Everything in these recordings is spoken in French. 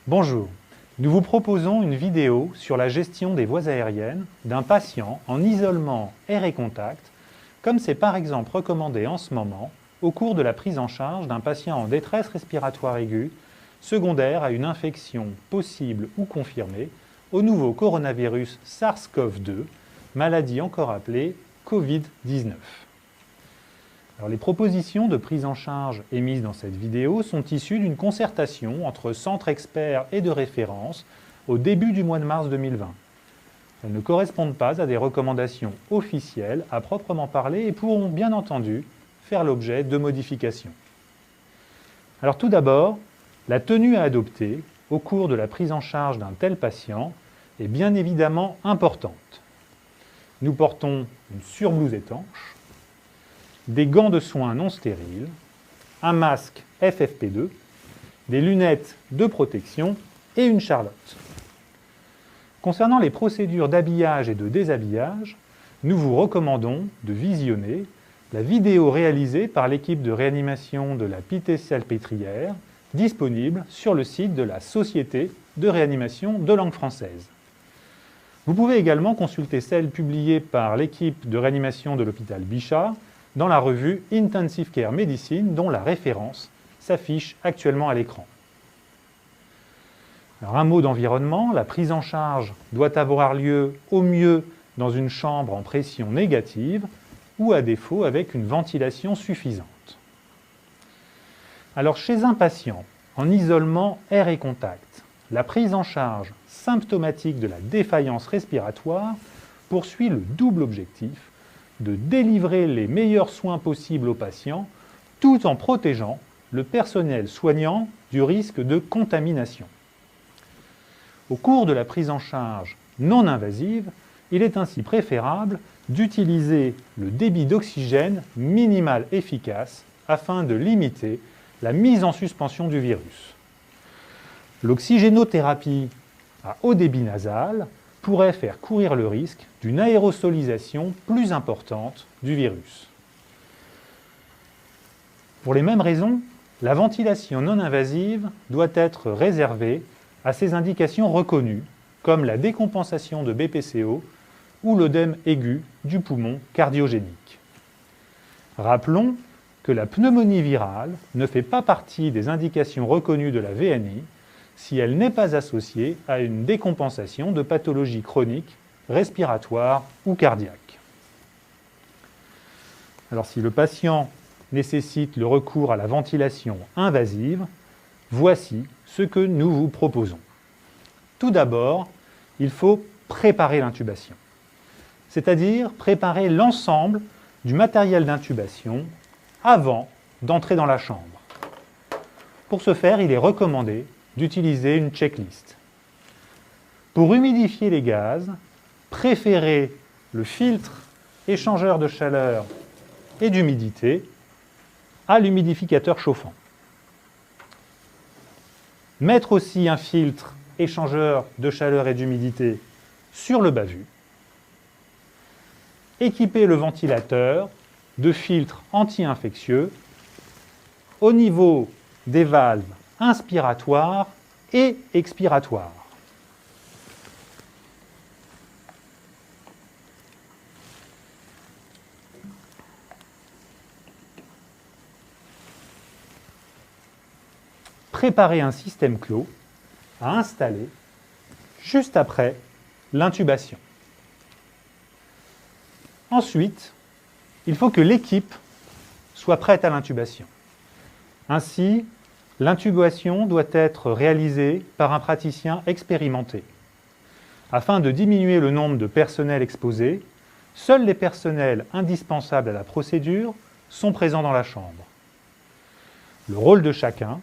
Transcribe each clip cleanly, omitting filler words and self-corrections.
Bonjour, nous vous proposons une vidéo sur la gestion des voies aériennes d'un patient en isolement air et contact, comme c'est par exemple recommandé en ce moment au cours de la prise en charge d'un patient en détresse respiratoire aiguë, secondaire à une infection possible ou confirmée au nouveau coronavirus SARS-CoV-2, maladie encore appelée Covid-19. Alors, les propositions de prise en charge émises dans cette vidéo sont issues d'une concertation entre centres experts et de référence au début du mois de mars 2020. Elles ne correspondent pas à des recommandations officielles à proprement parler et pourront bien entendu faire l'objet de modifications. Alors tout d'abord, la tenue à adopter au cours de la prise en charge d'un tel patient est bien évidemment importante. Nous portons une surblouse étanche, des gants de soins non stériles, un masque FFP2, des lunettes de protection et une charlotte. Concernant les procédures d'habillage et de déshabillage, nous vous recommandons de visionner la vidéo réalisée par l'équipe de réanimation de la Pitié-Salpêtrière, disponible sur le site de la Société de réanimation de langue française. Vous pouvez également consulter celle publiée par l'équipe de réanimation de l'hôpital Bichat dans la revue Intensive Care Medicine, dont la référence s'affiche actuellement à l'écran. Alors, un mot d'environnement, la prise en charge doit avoir lieu au mieux dans une chambre en pression négative ou à défaut avec une ventilation suffisante. Alors chez un patient en isolement air et contact, la prise en charge symptomatique de la défaillance respiratoire poursuit le double objectif de délivrer les meilleurs soins possibles aux patients tout en protégeant le personnel soignant du risque de contamination. Au cours de la prise en charge non invasive, il est ainsi préférable d'utiliser le débit d'oxygène minimal efficace afin de limiter la mise en suspension du virus. L'oxygénothérapie à haut débit nasal pourrait faire courir le risque d'une aérosolisation plus importante du virus. Pour les mêmes raisons, la ventilation non invasive doit être réservée à ces indications reconnues, comme la décompensation de BPCO ou l'œdème aigu du poumon cardiogénique. Rappelons que la pneumonie virale ne fait pas partie des indications reconnues de la VNI si elle n'est pas associée à une décompensation de pathologies chroniques, respiratoires ou cardiaques. Alors si le patient nécessite le recours à la ventilation invasive, voici ce que nous vous proposons. Tout d'abord, il faut préparer l'intubation, c'est-à-dire préparer l'ensemble du matériel d'intubation avant d'entrer dans la chambre. Pour ce faire, il est recommandé d'utiliser une checklist. Pour humidifier les gaz, préférez le filtre échangeur de chaleur et d'humidité à l'humidificateur chauffant. Mettre aussi un filtre échangeur de chaleur et d'humidité sur le bas-vu. Équiper le ventilateur de filtres anti-infectieux au niveau des valves inspiratoires et expiratoires. Préparer un système clos à installer juste après l'intubation. Ensuite, il faut que l'équipe soit prête à l'intubation. Ainsi, l'intubation doit être réalisée par un praticien expérimenté. Afin de diminuer le nombre de personnels exposés, seuls les personnels indispensables à la procédure sont présents dans la chambre. Le rôle de chacun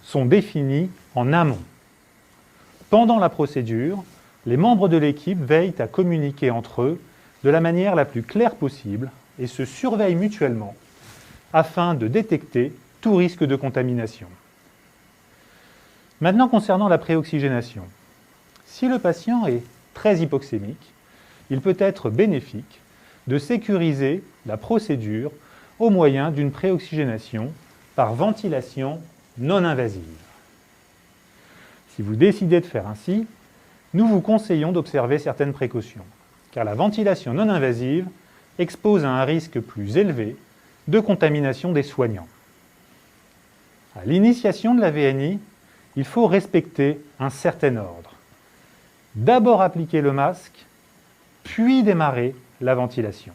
sont définis en amont. Pendant la procédure, les membres de l'équipe veillent à communiquer entre eux de la manière la plus claire possible et se surveillent mutuellement afin de détecter tout risque de contamination. Maintenant, concernant la préoxygénation. Si le patient est très hypoxémique, il peut être bénéfique de sécuriser la procédure au moyen d'une préoxygénation par ventilation non invasive. Si vous décidez de faire ainsi, nous vous conseillons d'observer certaines précautions, car la ventilation non invasive expose à un risque plus élevé de contamination des soignants. À l'initiation de la VNI, il faut respecter un certain ordre. D'abord appliquer le masque, puis démarrer la ventilation.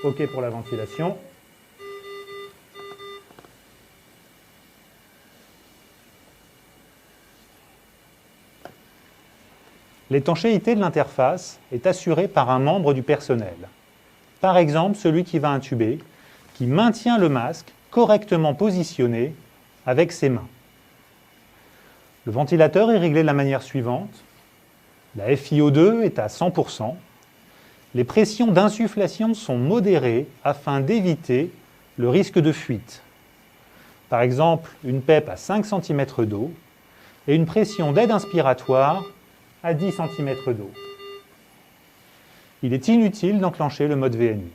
OK pour la ventilation. L'étanchéité de l'interface est assurée par un membre du personnel. Par exemple, celui qui va intuber, qui maintient le masque correctement positionné avec ses mains. Le ventilateur est réglé de la manière suivante. La FiO2 est à 100%. Les pressions d'insufflation sont modérées afin d'éviter le risque de fuite. Par exemple, une PEP à 5 cm d'eau et une pression d'aide inspiratoire à 10 cm d'eau. Il est inutile d'enclencher le mode VNI.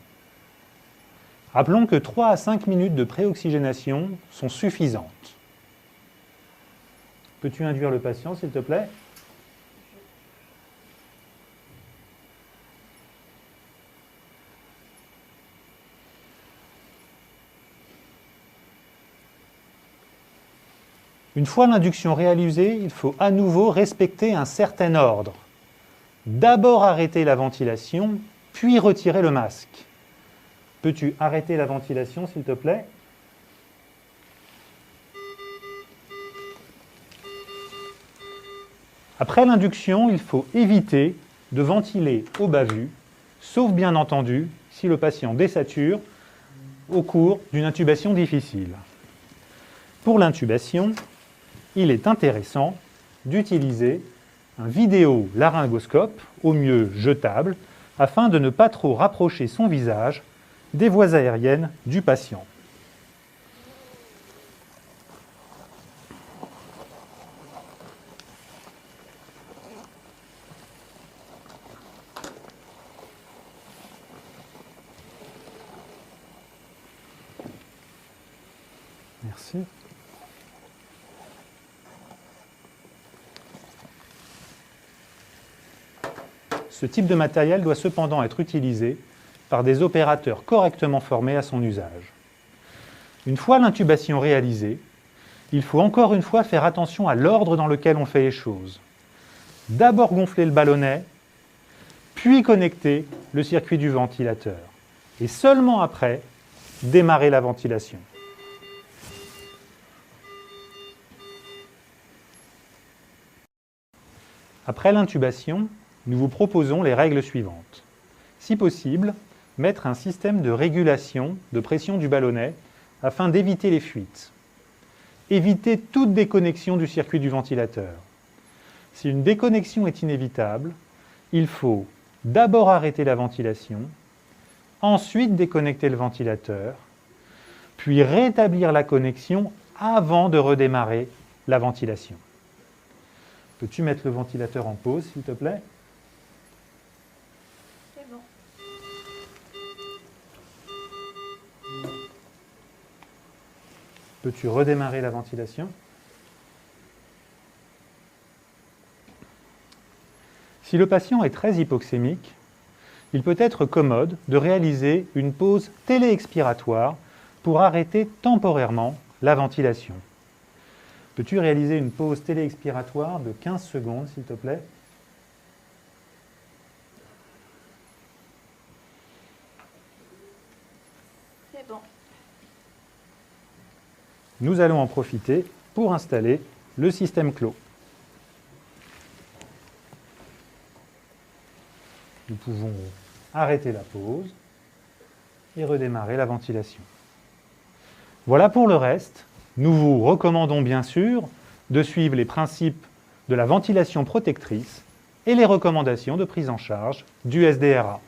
Rappelons que 3 à 5 minutes de préoxygénation sont suffisantes. Peux-tu induire le patient, s'il te plaît ? Une fois l'induction réalisée, il faut à nouveau respecter un certain ordre. D'abord arrêter la ventilation, puis retirer le masque. Peux-tu arrêter la ventilation, s'il te plaît ? Après l'induction, il faut éviter de ventiler au bas-vu, sauf bien entendu si le patient désature au cours d'une intubation difficile. Pour l'intubation, il est intéressant d'utiliser un vidéo-laryngoscope, au mieux jetable, afin de ne pas trop rapprocher son visage des voies aériennes du patient. Merci. Ce type de matériel doit cependant être utilisé par des opérateurs correctement formés à son usage. Une fois l'intubation réalisée, il faut encore une fois faire attention à l'ordre dans lequel on fait les choses. D'abord gonfler le ballonnet, puis connecter le circuit du ventilateur. Et seulement après, démarrer la ventilation. Après l'intubation, nous vous proposons les règles suivantes. Si possible, mettre un système de régulation de pression du ballonnet afin d'éviter les fuites. Éviter toute déconnexion du circuit du ventilateur. Si une déconnexion est inévitable, il faut d'abord arrêter la ventilation, ensuite déconnecter le ventilateur, puis rétablir la connexion avant de redémarrer la ventilation. Peux-tu mettre le ventilateur en pause, s'il te plaît ? C'est bon. Peux-tu redémarrer la ventilation ? Si le patient est très hypoxémique, il peut être commode de réaliser une pause téléexpiratoire pour arrêter temporairement la ventilation. Peux-tu réaliser une pause téléexpiratoire de 15 secondes, s'il te plaît ? C'est bon. Nous allons en profiter pour installer le système clos. Nous pouvons arrêter la pause et redémarrer la ventilation. Voilà pour le reste. Nous vous recommandons bien sûr de suivre les principes de la ventilation protectrice et les recommandations de prise en charge du SDRA.